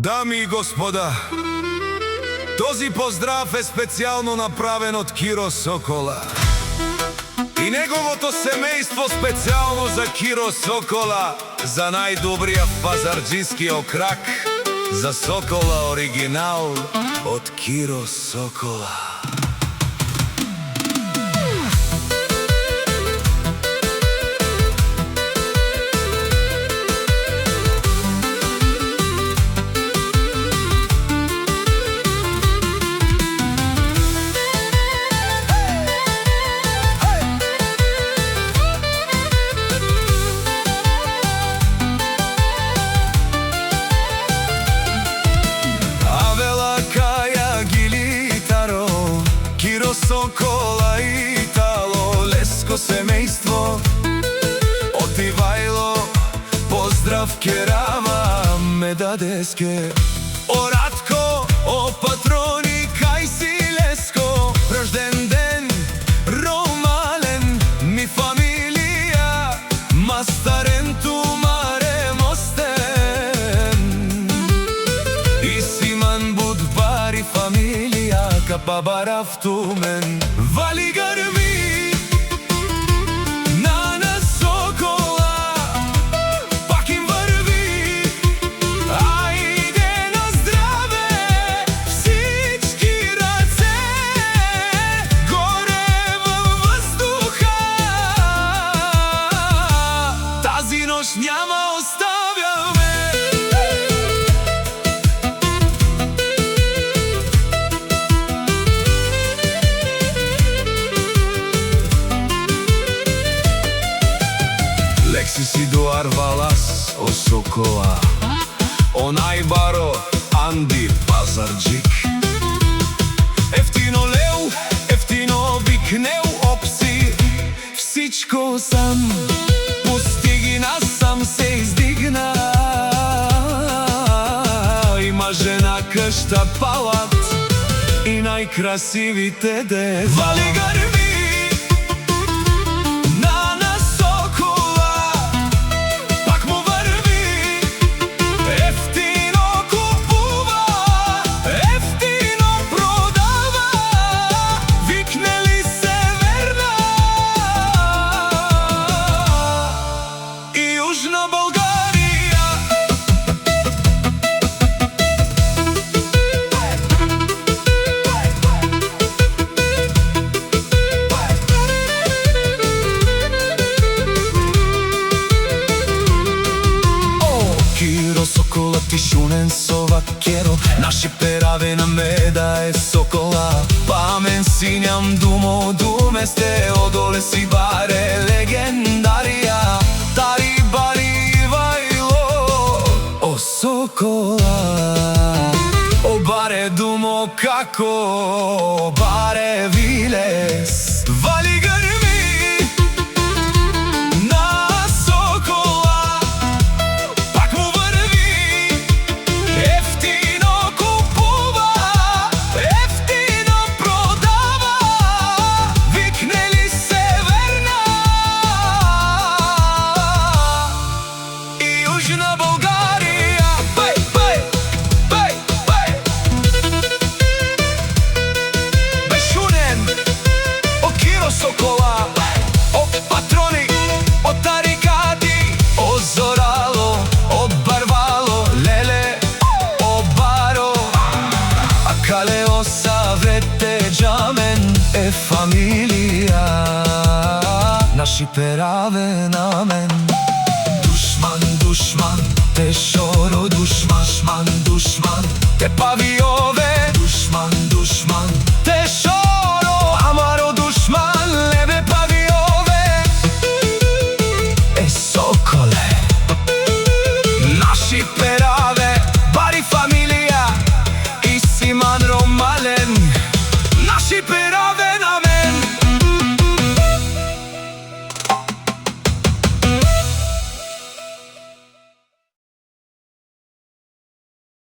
Дами и господа, този поздрав е специално направен от Киро Сокола и неговото семейство специално за Киро Сокола, за най-добрия пазарджийски окрак, за Сокола оригинал от Киро Сокола. Сокола и Тало, леско семейство от Ивайло, поздрав керама ме дадеске. О Радко, о патрони, кај си леско, рожден ден, ромален, ми фамилија, мастарен тумаре мостен. И Симан Будбари фамилија, капабарав тумен. Вали гърми на Сокола, пак им върви, айде на здраве, всички ръце, горе във въздуха, тази нощ няма оставяме. Си Дуар Валас, о Сокола, о Найбаро, Анди Пазарджик. Ефтино леу, ефтино викнеу, опси, всичко сам постигна, сам се издигна. Има жена, къща, палат и най-красивите деца. Вали гърми на България. О, Киро Сокола, ти шунен сова керо, наши пераве на меда е Сокола. Памен си ням думо, думе сте, одоле си баре легендарија. Сокола, о баре думо како, баре вилес. Вали гърми на Сокола, пак му върви, ефтино купува, ефтино продава, викне ли Северна и Южна България. Сокола, о патрони, о тарикати, о зорало, о барвало, леле, о баро, а кале о саврете джамен е фамилија, наши пераве на мен. Душман, душман, те шоро, душман, душман, те пави ове.